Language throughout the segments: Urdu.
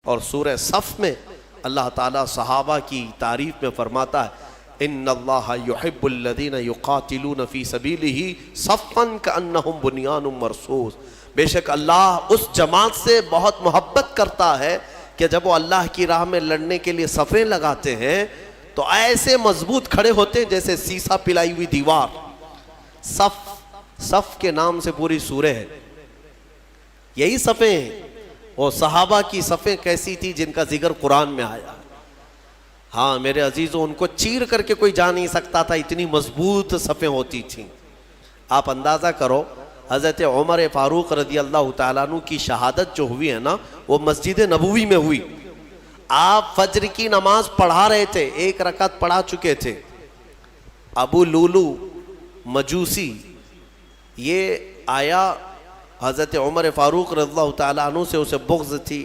اور سورہ صف میں اللہ تعالیٰ صحابہ کی تعریف میں فرماتا ہے ان اللہ یحب الذین یقاتلون فی سبیلہ صفا کأنہم بنیان مرصوص، بے شک اللہ اس جماعت سے بہت محبت کرتا ہے کہ جب وہ اللہ کی راہ میں لڑنے کے لیے صفیں لگاتے ہیں تو ایسے مضبوط کھڑے ہوتے ہیں جیسے سیسا پلائی ہوئی دیوار۔ صف کے نام سے پوری سورہ ہے، یہی صفیں ہیں۔ وہ صحابہ کی صفیں کیسی تھی جن کا ذکر قرآن میں آیا۔ ہاں میرے عزیزوں، ان کو چیر کر کے کوئی جا نہیں سکتا تھا، اتنی مضبوط صفیں ہوتی تھیں۔ آپ اندازہ کرو حضرت عمر فاروق رضی اللہ تعالیٰ عنہ کی شہادت جو ہوئی ہے نا، وہ مسجد نبوی میں ہوئی۔ آپ فجر کی نماز پڑھا رہے تھے، ایک رکعت پڑھا چکے تھے۔ ابو لولو مجوسی یہ آیا، حضرت عمر فاروق رضی اللہ تعالیٰ عنہ سے اسے بغض تھی،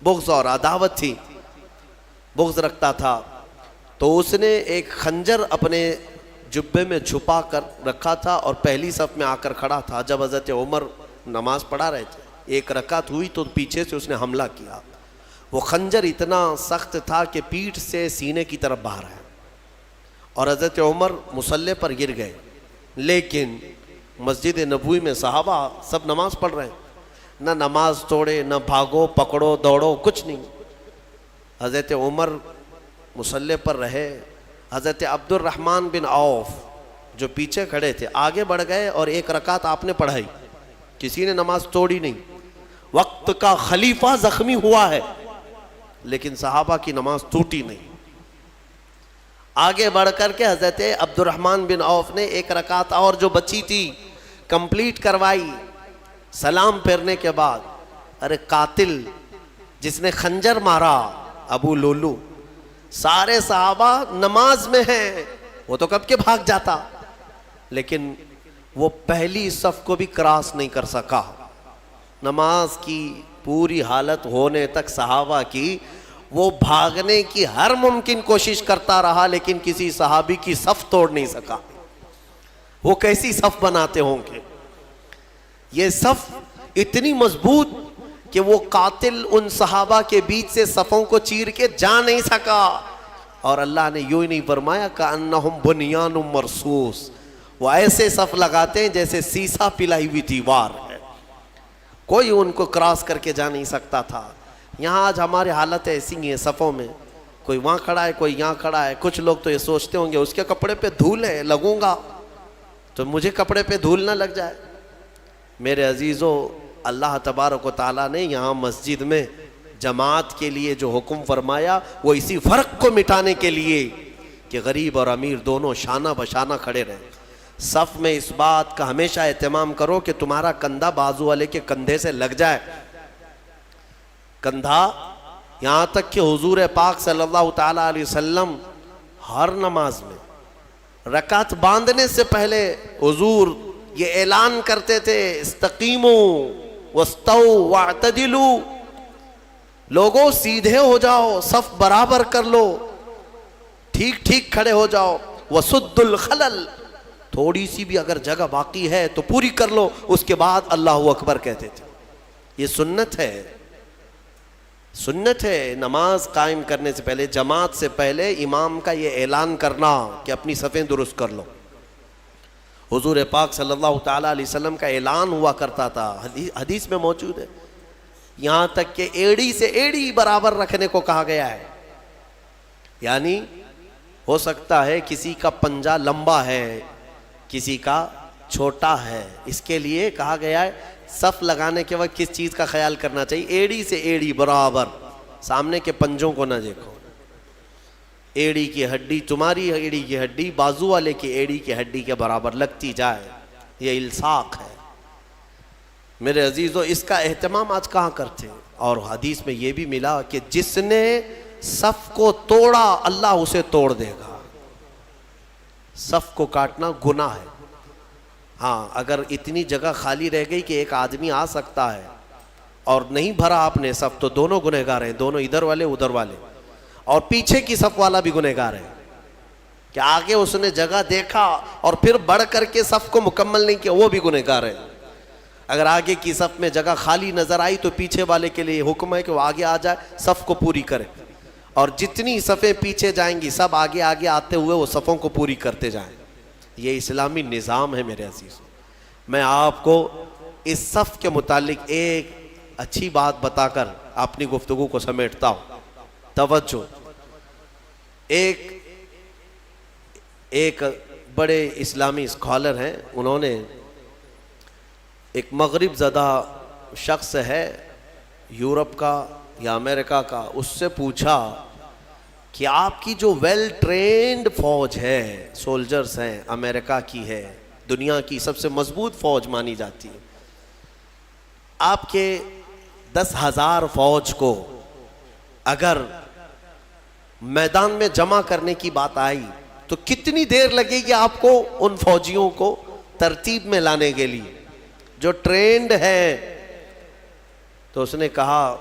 بغض اور عداوت تھی، بغض رکھتا تھا۔ تو اس نے ایک خنجر اپنے جبے میں چھپا کر رکھا تھا اور پہلی صف میں آ کر کھڑا تھا۔ جب حضرت عمر نماز پڑھا رہے تھے، ایک رکعت ہوئی تو پیچھے سے اس نے حملہ کیا۔ وہ خنجر اتنا سخت تھا کہ پیٹھ سے سینے کی طرف باہر ہے، اور حضرت عمر مصلی پر گر گئے۔ لیکن مسجد نبوی میں صحابہ سب نماز پڑھ رہے ہیں، نہ نماز توڑے، نہ بھاگو پکڑو دوڑو، کچھ نہیں۔ حضرت عمر مصلی پر رہے۔ حضرت عبد الرحمن بن عوف جو پیچھے کھڑے تھے آگے بڑھ گئے اور ایک رکعت آپ نے پڑھائی، کسی نے نماز توڑی نہیں۔ وقت کا خلیفہ زخمی ہوا ہے لیکن صحابہ کی نماز ٹوٹی نہیں۔ آگے بڑھ کر کے حضرت عبد الرحمن بن عوف نے ایک رکعت اور جو بچی تھی کمپلیٹ کروائی۔ سلام پھیرنے کے بعد ارے قاتل جس نے خنجر مارا ابو لولو، سارے صحابہ نماز میں ہیں، وہ تو کب کے بھاگ جاتا، لیکن وہ پہلی صف کو بھی کراس نہیں کر سکا۔ نماز کی پوری حالت ہونے تک صحابہ کی وہ بھاگنے کی ہر ممکن کوشش کرتا رہا، لیکن کسی صحابی کی صف توڑ نہیں سکا۔ وہ کیسی صف بناتے ہوں گے؟ یہ صف اتنی مضبوط کہ وہ قاتل ان صحابہ کے بیچ سے صفوں کو چیر کے جا نہیں سکا۔ اور اللہ نے یوں ہی نہیں فرمایا کأنہم بنیان مرصوص، وہ ایسے صف لگاتے ہیں جیسے سیسا پلائی ہوئی دیوار ہے، کوئی ان کو کراس کر کے جا نہیں سکتا تھا۔ یہاں آج ہماری حالت ایسی ہی ہے، صفوں میں کوئی وہاں کھڑا ہے، کوئی یہاں کھڑا ہے۔ کچھ لوگ تو یہ سوچتے ہوں گے اس کے کپڑے پہ دھول ہے، لگوں گا تو مجھے کپڑے پہ دھول نہ لگ جائے۔ میرے عزیزو، اللہ تبارک و تعالیٰ نے یہاں مسجد میں جماعت کے لیے جو حکم فرمایا وہ اسی فرق کو مٹانے کے لیے کہ غریب اور امیر دونوں شانہ بشانہ کھڑے رہیں۔ صف میں اس بات کا ہمیشہ اہتمام کرو کہ تمہارا کندھا بازو والے کے کندھے سے لگ جائے، کندھا، یہاں تک کہ حضور پاک صلی اللہ تعالیٰ علیہ وسلم ہر نماز میں رکعت باندھنے سے پہلے حضور یہ اعلان کرتے تھے استقیموا واستووا واعتدلوا، لوگوں سیدھے ہو جاؤ، صف برابر کر لو، ٹھیک ٹھیک کھڑے ہو جاؤ، وسدوا الخلل، تھوڑی سی بھی اگر جگہ باقی ہے تو پوری کر لو، اس کے بعد اللہ اکبر کہتے تھے۔ یہ سنت ہے، سنت ہے نماز قائم کرنے سے پہلے، جماعت سے پہلے امام کا یہ اعلان کرنا کہ اپنی صفیں درست کر لو۔ حضور پاک صلی اللہ تعالیٰ علیہ وسلم کا اعلان ہوا کرتا تھا، حدیث میں موجود ہے، یہاں تک کہ ایڑی سے ایڑی برابر رکھنے کو کہا گیا ہے۔ یعنی ہو سکتا ہے کسی کا پنجہ لمبا ہے، کسی کا چھوٹا ہے، اس کے لیے کہا گیا ہے صف لگانے کے وقت کس چیز کا خیال کرنا چاہیے؟ ایڑی سے ایڑی برابر، سامنے کے پنجوں کو نہ دیکھو۔ ایڑی کی ہڈی، تمہاری ایڑی کی ہڈی بازو والے کی ایڑی کی ہڈی کے برابر لگتی جائے، یہ الصاق ہے۔ میرے عزیزو، اس کا اہتمام آج کہاں کرتے ہیں؟ اور حدیث میں یہ بھی ملا کہ جس نے صف کو توڑا اللہ اسے توڑ دے گا۔ صف کو کاٹنا گناہ ہے۔ ہاں اگر اتنی جگہ خالی رہ گئی کہ ایک آدمی آ سکتا ہے اور نہیں بھرا آپ نے صف، تو دونوں گنہگار ہیں، دونوں ادھر والے ادھر والے، اور پیچھے کی صف والا بھی گنہگار ہے کہ آگے اس نے جگہ دیکھا اور پھر بڑھ کر کے صف کو مکمل نہیں کیا، وہ بھی گنہگار ہے۔ اگر آگے کی صف میں جگہ خالی نظر آئی تو پیچھے والے کے لیے حکم ہے کہ وہ آگے آ جائے، صف کو پوری کرے، اور جتنی صفیں پیچھے جائیں گی سب آگے آگے آتے ہوئے وہ صفوں کو پوری کرتے جائیں۔ یہ اسلامی نظام ہے میرے عزیز۔ میں آپ کو اس صف کے متعلق ایک اچھی بات بتا کر اپنی گفتگو کو سمیٹتا ہوں۔ توجہ، ایک بڑے اسلامی اسکالر ہیں، انہوں نے ایک مغرب زدہ شخص ہے یورپ کا یا امریکہ کا، اس سے پوچھا کہ آپ کی جو ویل ٹرینڈ فوج ہے، سولجرز ہیں، امریکہ کی ہے، دنیا کی سب سے مضبوط فوج مانی جاتی ہے، آپ کے 10,000 فوج کو اگر میدان میں جمع کرنے کی بات آئی تو کتنی دیر لگے گی آپ کو ان فوجیوں کو ترتیب میں لانے کے لیے جو ٹرینڈ ہے؟ تو اس نے کہا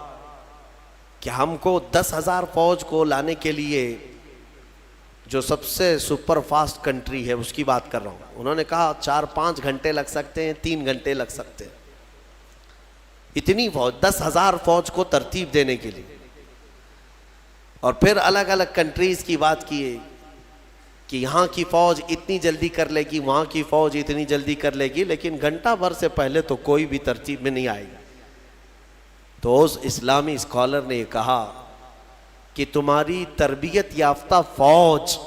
کہ ہم کو 10,000 فوج کو لانے کے لیے جو سب سے سپر فاسٹ کنٹری ہے اس کی بات کر رہا ہوں، انہوں نے کہا 4-5 گھنٹے لگ سکتے ہیں، 3 گھنٹے لگ سکتے ہیں، اتنی فوج 10,000 فوج کو ترتیب دینے کے لیے۔ اور پھر الگ الگ کنٹریز کی بات کیے کہ یہاں کی فوج اتنی جلدی کر لے گی، وہاں کی فوج اتنی جلدی کر لے گی، لیکن گھنٹہ بھر سے پہلے تو کوئی بھی ترتیب میں نہیں آئے گی۔ تو اس اسلامی اسکالر نے یہ کہا کہ تمہاری تربیت یافتہ فوج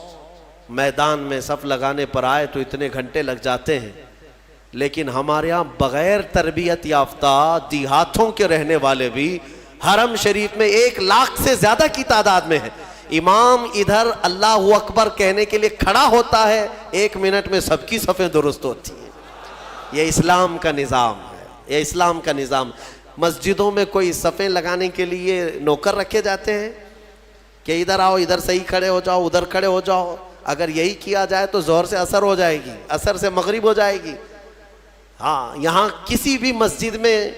میدان میں صف لگانے پر آئے تو اتنے گھنٹے لگ جاتے ہیں، لیکن ہمارے ہاں بغیر تربیت یافتہ دیہاتوں کے رہنے والے بھی حرم شریف میں 1 لاکھ سے زیادہ کی تعداد میں ہیں۔ امام ادھر اللہ اکبر کہنے کے لیے کھڑا ہوتا ہے، 1 منٹ میں سب کی صفیں درست ہوتی ہیں۔ یہ اسلام کا نظام ہے، یہ اسلام کا نظام۔ مسجدوں میں کوئی صفیں لگانے کے لیے نوکر رکھے جاتے ہیں کہ ادھر آؤ، ادھر صحیح کھڑے ہو جاؤ، ادھر کھڑے ہو جاؤ؟ اگر یہی کیا جائے تو ظہر سے عصر ہو جائے گی، عصر سے مغرب ہو جائے گی۔ ہاں، یہاں کسی بھی مسجد میں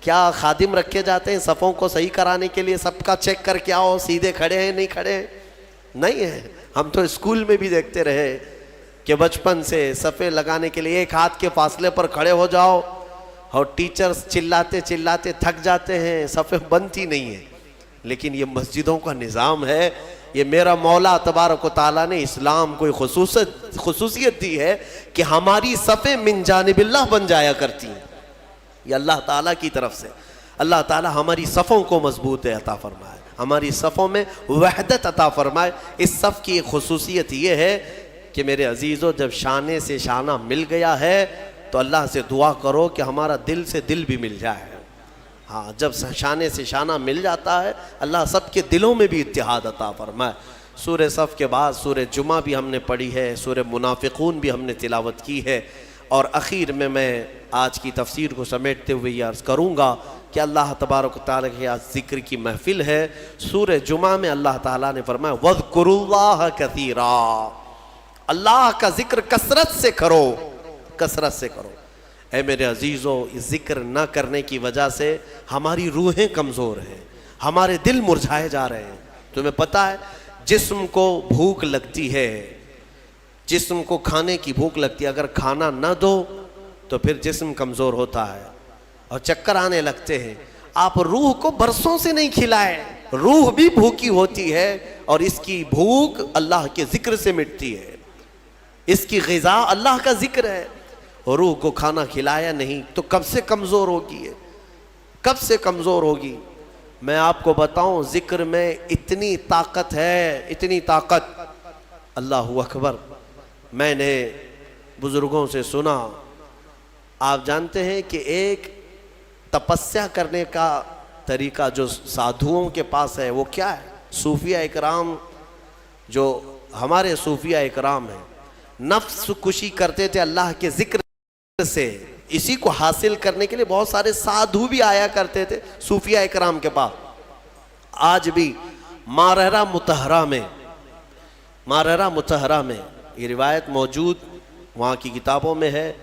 کیا خادم رکھے جاتے ہیں صفوں کو صحیح کرانے کے لیے؟ سب کا چیک کر کے آؤ سیدھے کھڑے ہیں نہیں کھڑے ہیں؟ نہیں ہے۔ ہم تو اسکول میں بھی دیکھتے رہے کہ بچپن سے صفیں لگانے کے لیے 1 ہاتھ کے فاصلے پر کھڑے ہو جاؤ، اور ٹیچرز چلاتے چلاتے تھک جاتے ہیں، صفیں بنتی نہیں ہیں۔ لیکن یہ مسجدوں کا نظام ہے، یہ میرا مولا تبارک و تعالیٰ نے اسلام کو خصوصیت دی ہے کہ ہماری صفیں من جانب اللہ بن جایا کرتی ہیں۔ یہ اللہ تعالیٰ کی طرف سے، اللہ تعالیٰ ہماری صفوں کو مضبوط عطا فرمائے، ہماری صفوں میں وحدت عطا فرمائے۔ اس صف کی ایک خصوصیت یہ ہے کہ میرے عزیزو، جب شانے سے شانہ مل گیا ہے تو اللہ سے دعا کرو کہ ہمارا دل سے دل بھی مل جائے۔ ہاں، جب شانے سے شانہ مل جاتا ہے اللہ سب کے دلوں میں بھی اتحاد عطا فرمائے۔ سورہ صف کے بعد سورہ جمعہ بھی ہم نے پڑھی ہے، سورہ منافقون بھی ہم نے تلاوت کی ہے، اور اخیر میں آج کی تفسیر کو سمیٹتے ہوئے یہ عرض کروں گا کہ اللہ تبارک و تعالیٰ کے آج ذکر کی محفل ہے۔ سورہ جمعہ میں اللہ تعالیٰ نے فرمایا وَاذْكُرُوا اللَّهَ كَثِيرًا، اللہ کا ذکر کثرت سے کرو، کثرت سے کرو۔ اے میرے عزیزو، ذکر نہ کرنے کی وجہ سے ہماری روحیں کمزور ہیں، ہمارے دل مرجھائے جا رہے ہیں۔ تمہیں پتہ ہے جسم کو بھوک لگتی ہے، جسم کو کھانے کی بھوک لگتی ہے، اگر کھانا نہ دو تو پھر جسم کمزور ہوتا ہے اور چکر آنے لگتے ہیں۔ آپ روح کو برسوں سے نہیں کھلائے، روح بھی بھوکی ہوتی ہے، اور اس کی بھوک اللہ کے ذکر سے مٹتی ہے، اس کی غذا اللہ کا ذکر ہے۔ روح کو کھانا کھلایا نہیں تو کب سے کمزور ہوگی ہے، کب سے کمزور ہوگی؟ میں آپ کو بتاؤں، ذکر میں اتنی طاقت ہے، اتنی طاقت، اللہ اکبر۔ میں نے بزرگوں سے سنا، آپ جانتے ہیں کہ ایک تپسیا کرنے کا طریقہ جو سادھوؤں کے پاس ہے وہ کیا ہے؟ صوفیہ اکرام، جو ہمارے صوفیہ اکرام ہیں، نفس کشی کرتے تھے اللہ کے ذکر سے۔ اسی کو حاصل کرنے کے لیے بہت سارے سادھو بھی آیا کرتے تھے صوفیہ اکرام کے پاس۔ آج بھی مارہرہ مطہرہ میں یہ روایت موجود وہاں کی کتابوں میں ہے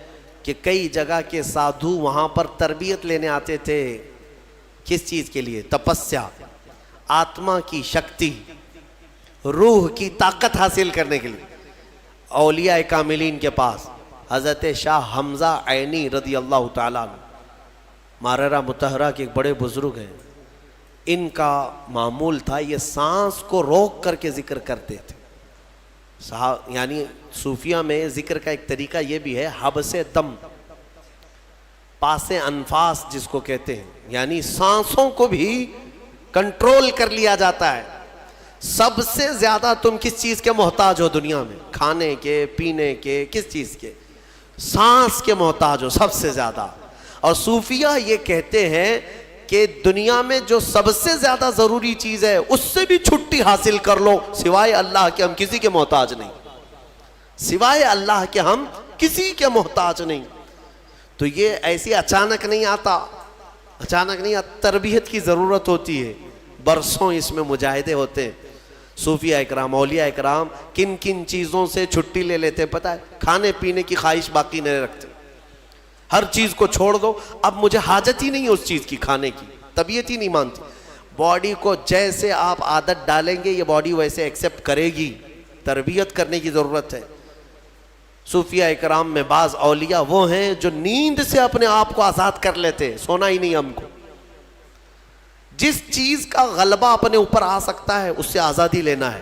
کہ کئی جگہ کے سادھو وہاں پر تربیت لینے آتے تھے۔ کس چیز کے لیے؟ تپسیا، آتما کی شکتی، روح کی طاقت حاصل کرنے کے لیے۔ اولیاء کاملین کے پاس حضرت شاہ حمزہ عینی رضی اللہ تعالیٰ عنہ، ماررہ مطہرہ کے ایک بڑے بزرگ ہیں، ان کا معمول تھا یہ سانس کو روک کر کے ذکر کرتے تھے. یعنی صوفیہ میں ذکر کا ایک طریقہ یہ بھی ہے، حبس دم، پاس انفاس جس کو کہتے ہیں، یعنی سانسوں کو بھی کنٹرول کر لیا جاتا ہے. سب سے زیادہ تم کس چیز کے محتاج ہو دنیا میں؟ کھانے کے، پینے کے، کس چیز کے؟ سانس کے محتاج ہو سب سے زیادہ. اور صوفیہ یہ کہتے ہیں کہ دنیا میں جو سب سے زیادہ ضروری چیز ہے اس سے بھی چھٹی حاصل کر لو، سوائے اللہ کے ہم کسی کے محتاج نہیں، سوائے اللہ کے ہم کسی کے محتاج نہیں. تو یہ ایسی اچانک نہیں آتا، اچانک نہیں آتا، تربیت کی ضرورت ہوتی ہے، برسوں اس میں مجاہدے ہوتے ہیں. صوفیہ اکرام، اولیاء اکرام کن کن چیزوں سے چھٹی لے لیتے ہیں پتہ ہے؟ کھانے پینے کی خواہش باقی نہیں رکھتے، ہر چیز کو چھوڑ دو، اب مجھے حاجت ہی نہیں ہے اس چیز کی، کھانے کی طبیعت ہی نہیں مانتی. باڈی کو جیسے آپ عادت ڈالیں گے یہ باڈی ویسے ایکسیپٹ کرے گی، تربیت کرنے کی ضرورت ہے. صوفیہ اکرام میں بعض اولیاء وہ ہیں جو نیند سے اپنے آپ کو آزاد کر لیتے، سونا ہی نہیں ہم کو. جس چیز کا غلبہ اپنے اوپر آ سکتا ہے اس سے آزادی لینا ہے.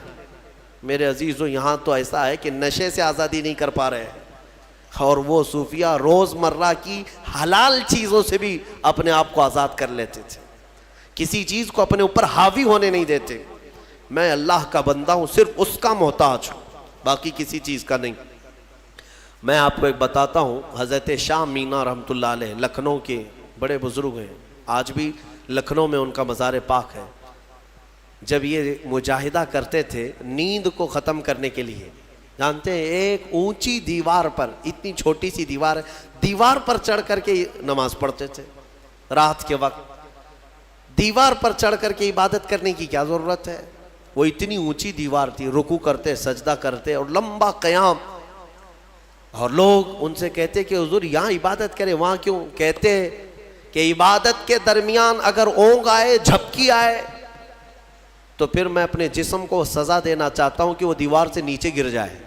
میرے عزیزو یہاں تو ایسا ہے کہ نشے سے آزادی نہیں کر پا رہے ہیں، اور وہ صوفیہ روز مرہ کی حلال چیزوں سے بھی اپنے آپ کو آزاد کر لیتے تھے، کسی چیز کو اپنے اوپر حاوی ہونے نہیں دیتے. میں اللہ کا بندہ ہوں، صرف اس کا محتاج ہوں، باقی کسی چیز کا نہیں. میں آپ کو ایک بتاتا ہوں، حضرت شاہ مینا رحمۃ اللہ علیہ لکھنؤ کے بڑے بزرگ ہیں، آج بھی لکھنؤ میں ان کا مزار پاک ہے. جب یہ مجاہدہ کرتے تھے نیند کو ختم کرنے کے لیے، جانتے ہیں ایک اونچی دیوار پر، اتنی چھوٹی سی دیوار ہے، دیوار پر چڑھ کر کے نماز پڑھتے تھے رات کے وقت. دیوار پر چڑھ کر کے عبادت کرنے کی کیا ضرورت ہے؟ وہ اتنی اونچی دیوار تھی، رکوع کرتے، سجدہ کرتے اور لمبا قیام. اور لوگ ان سے کہتے کہ حضور یہاں عبادت کرے، وہاں کیوں؟ کہتے کہ عبادت کے درمیان اگر اونگ آئے، جھپکی آئے تو پھر میں اپنے جسم کو سزا دینا چاہتا ہوں کہ وہ دیوار سے نیچے گر جائے.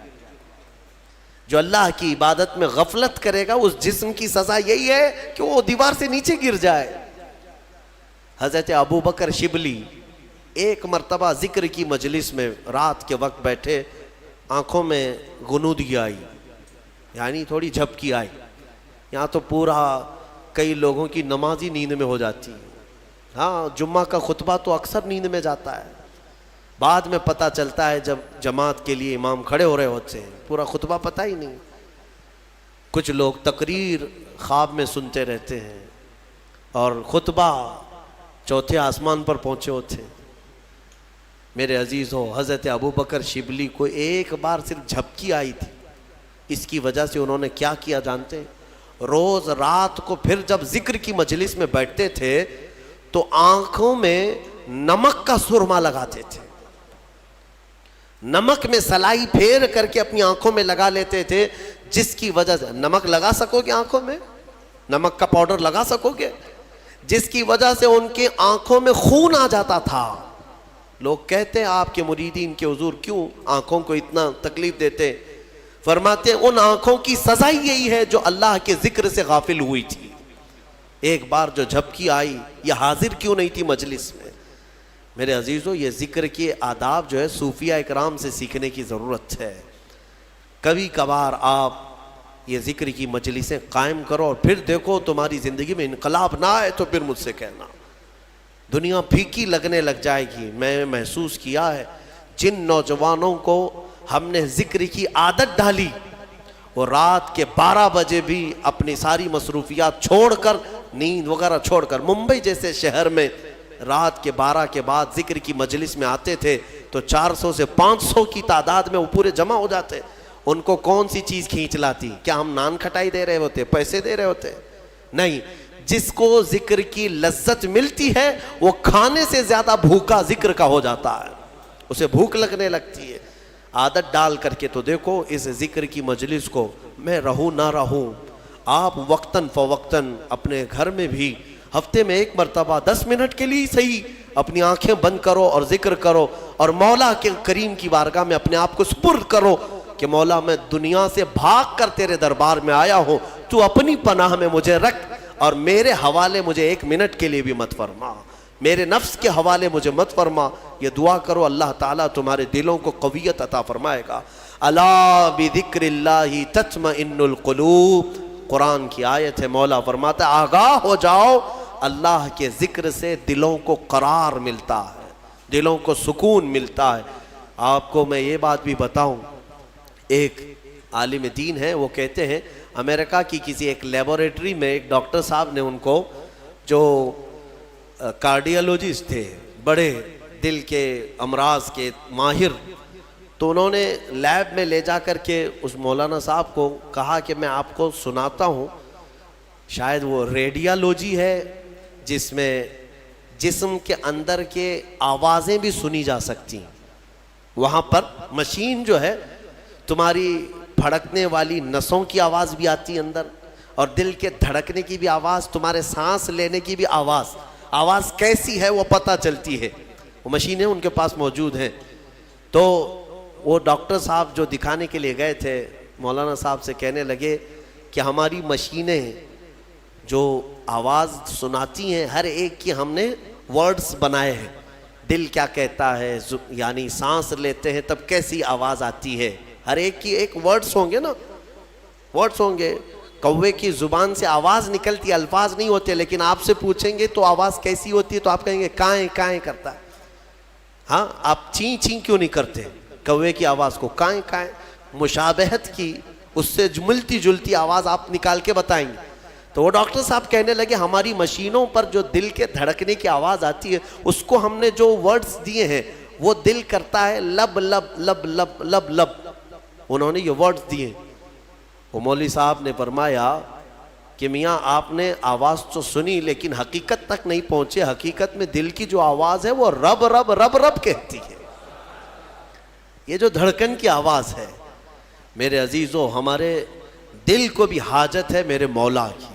جو اللہ کی عبادت میں غفلت کرے گا اس جسم کی سزا یہی ہے کہ وہ دیوار سے نیچے گر جائے. حضرت ابو بکر شبلی ایک مرتبہ ذکر کی مجلس میں رات کے وقت بیٹھے، آنکھوں میں غنودگی آئی، یعنی تھوڑی جھپکی آئی. یہاں تو پورا کئی لوگوں کی نماز ہی نیند میں ہو جاتی ہے. ہاں جمعہ کا خطبہ تو اکثر نیند میں جاتا ہے، بعد میں پتہ چلتا ہے جب جماعت کے لیے امام کھڑے ہو رہے ہوتے ہیں، پورا خطبہ پتہ ہی نہیں. کچھ لوگ تقریر خواب میں سنتے رہتے ہیں اور خطبہ چوتھے آسمان پر پہنچے ہوتے ہیں. میرے عزیز ہو، حضرت ابو بکر شبلی کو ایک بار صرف جھپکی آئی تھی، اس کی وجہ سے انہوں نے کیا کیا جانتے ہیں؟ روز رات کو پھر جب ذکر کی مجلس میں بیٹھتے تھے تو آنکھوں میں نمک کا سرما لگاتے تھے، نمک میں سلائی پھیر کر کے اپنی آنکھوں میں لگا لیتے تھے، جس کی وجہ سے نمک لگا سکو گے آنکھوں میں، نمک کا پاؤڈر لگا سکو گے، جس کی وجہ سے ان کی آنکھوں میں خون آ جاتا تھا. لوگ کہتے ہیں آپ کے مریدین کے حضور کیوں آنکھوں کو اتنا تکلیف دیتے؟ فرماتے ہیں ان آنکھوں کی سزا یہی ہے جو اللہ کے ذکر سے غافل ہوئی تھی. ایک بار جو جھپکی آئی، یہ حاضر کیوں نہیں تھی مجلس میں؟ میرے عزیزو یہ ذکر کے آداب جو ہے صوفیہ اکرام سے سیکھنے کی ضرورت ہے. کبھی کبھار آپ یہ ذکر کی مجلسیں قائم کرو اور پھر دیکھو تمہاری زندگی میں انقلاب نہ آئے تو پھر مجھ سے کہنا. دنیا پھیکی لگنے لگ جائے گی. میں محسوس کیا ہے جن نوجوانوں کو ہم نے ذکر کی عادت ڈالی وہ رات کے 12 بجے بھی اپنی ساری مصروفیات چھوڑ کر، نیند وغیرہ چھوڑ کر، ممبئی جیسے شہر میں رات کے 12 کے بعد ذکر کی مجلس میں آتے تھے تو 400 سے 500 کی تعداد میں وہ پورے جمع ہو جاتے. ان کو کون سی چیز کھینچ لاتی؟ کیا ہم نان کھٹائی دے رہے ہوتے، پیسے دے رہے ہوتے؟ نہیں. جس کو ذکر کی لذت ملتی ہے وہ کھانے سے زیادہ بھوکا ذکر کا ہو جاتا ہے، اسے بھوک لگنے لگتی ہے. عادت ڈال کر کے تو دیکھو اس ذکر کی مجلس کو. میں رہوں نہ رہوں، آپ وقتاً فوقتاً اپنے گھر میں بھی ہفتے میں ایک مرتبہ 10 منٹ کے لیے صحیح اپنی آنکھیں بند کرو اور ذکر کرو اور مولا کے کریم کی بارگاہ میں اپنے آپ کو سپرد کرو کہ مولا میں دنیا سے بھاگ کر تیرے دربار میں آیا ہوں، تو اپنی پناہ میں مجھے رکھ، اور میرے حوالے مجھے 1 منٹ کے لیے بھی مت فرما، میرے نفس کے حوالے مجھے مت فرما۔ یہ دعا کرو، اللہ تعالیٰ تمہارے دلوں کو قویت عطا فرمائے گا۔ الا بذکر اللہ تطمئن القلوب، قرآن کی آیت ہے، مولا فرماتا ہے آگاہ ہو جاؤ، اللہ کے ذکر سے دلوں کو قرار ملتا ہے، دلوں کو سکون ملتا ہے۔ آپ کو میں یہ بات بھی بتاؤں، ایک عالم دین ہے، وہ کہتے ہیں امریکہ کی کسی ایک لیبوریٹری میں ایک ڈاکٹر صاحب نے ان کو، جو کارڈیالوجسٹ تھے، بڑے دل کے امراض کے ماہر، تو انہوں نے لیب میں لے جا کر کے اس مولانا صاحب کو کہا کہ میں آپ کو سناتا ہوں، شاید وہ ریڈیالوجی ہے جس میں جسم کے اندر کے آوازیں بھی سنی جا سکتی ہیں۔ وہاں پر مشین جو ہے، تمہاری پھڑکنے والی نسوں کی آواز بھی آتی ہے اندر، اور دل کے دھڑکنے کی بھی آواز، تمہارے سانس لینے کی بھی آواز کیسی ہے وہ پتہ چلتی ہے۔ وہ مشینیں ان کے پاس موجود ہیں۔ تو وہ ڈاکٹر صاحب جو دکھانے کے لیے گئے تھے، مولانا صاحب سے کہنے لگے کہ ہماری مشینیں جو آواز سناتی ہیں، ہر ایک کی ہم نے ورڈز بنائے ہیں، دل کیا کہتا ہے، یعنی سانس لیتے ہیں تب کیسی آواز آتی ہے، ہر ایک کی ایک ورڈز ہوں گے نا، ورڈز ہوں گے۔ کوے کی زبان سے آواز نکلتی، الفاظ نہیں ہوتے، لیکن آپ سے پوچھیں گے تو آواز کیسی ہوتی ہے تو آپ کہیں گے کائیں کائیں کرتا ہے۔ ہاں، آپ چین چین کیوں نہیں کرتے؟ کوے کی آواز کو کائیں کائیں، مشابہت کی، اس سے ملتی جلتی آواز آپ نکال کے بتائیں گے۔ تو وہ ڈاکٹر صاحب کہنے لگے ہماری مشینوں پر جو دل کے دھڑکنے کی آواز آتی ہے، اس کو ہم نے جو ورڈز دیے ہیں وہ دل کرتا ہے لب لب لب لب لب لب، انہوں نے یہ ورڈز دیے۔ وہ مولوی صاحب نے فرمایا کہ میاں آپ نے آواز تو سنی لیکن حقیقت تک نہیں پہنچے، حقیقت میں دل کی جو آواز ہے وہ رب رب رب رب کہتی ہے۔ یہ جو دھڑکن کی آواز ہے میرے عزیزو، ہمارے دل کو بھی حاجت ہے میرے مولا کی۔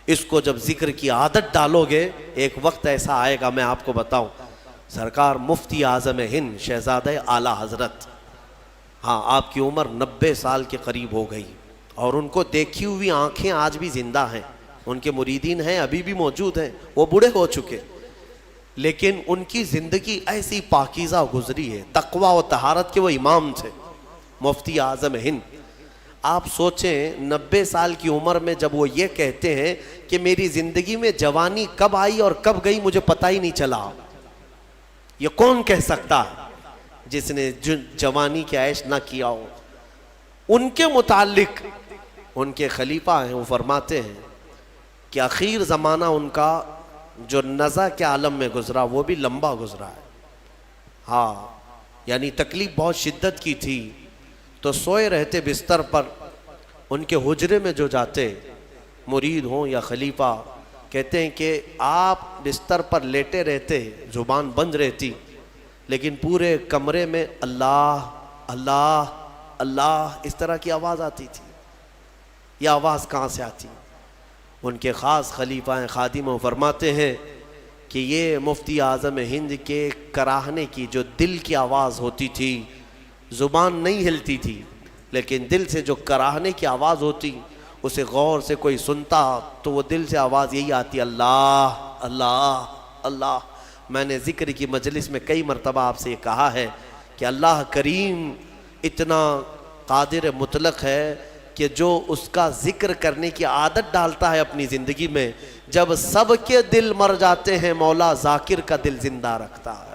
اس کو جب ذکر کی عادت ڈالو گے، ایک وقت ایسا آئے گا، میں آپ کو بتاؤں، سرکار مفتی اعظم ہند شہزادہ اعلیٰ حضرت، ہاں آپ کی عمر 90 سال کے قریب ہو گئی، اور ان کو دیکھی ہوئی آنکھیں آج بھی زندہ ہیں، ان کے مریدین ہیں ابھی بھی موجود ہیں، وہ بوڑھے ہو چکے، لیکن ان کی زندگی ایسی پاکیزہ گزری ہے، تقوی و طہارت کے وہ امام تھے، مفتی اعظم ہند۔ آپ سوچیں 90 سال کی عمر میں جب وہ یہ کہتے ہیں کہ میری زندگی میں جوانی کب آئی اور کب گئی مجھے پتہ ہی نہیں چلا، یہ کون کہہ سکتا ہے جس نے جوانی کی عیش نہ کیا ہو؟ ان کے متعلق ان کے خلیفہ ہیں، وہ فرماتے ہیں کہ اخیر زمانہ ان کا جو نزع کے عالم میں گزرا وہ بھی لمبا گزرا ہے، ہاں یعنی تکلیف بہت شدت کی تھی، تو سوئے رہتے بستر پر، ان کے حجرے میں جو جاتے مرید ہوں یا خلیفہ، کہتے ہیں کہ آپ بستر پر لیٹے رہتے، زبان بند رہتی، لیکن پورے کمرے میں اللہ اللہ اللہ اس طرح کی آواز آتی تھی۔ یہ آواز کہاں سے آتی؟ ان کے خاص خلیفہ ہیں، خادم ہیں، فرماتے ہیں کہ یہ مفتی اعظم ہند کے کراہنے کی جو دل کی آواز ہوتی تھی، زبان نہیں ہلتی تھی لیکن دل سے جو کراہنے کی آواز ہوتی، اسے غور سے کوئی سنتا تو وہ دل سے آواز یہی آتی، اللہ اللہ اللہ۔ میں نے ذکر کی مجلس میں کئی مرتبہ آپ سے یہ کہا ہے کہ اللہ کریم اتنا قادر مطلق ہے کہ جو اس کا ذکر کرنے کی عادت ڈالتا ہے اپنی زندگی میں، جب سب کے دل مر جاتے ہیں مولا ذاکر کا دل زندہ رکھتا ہے۔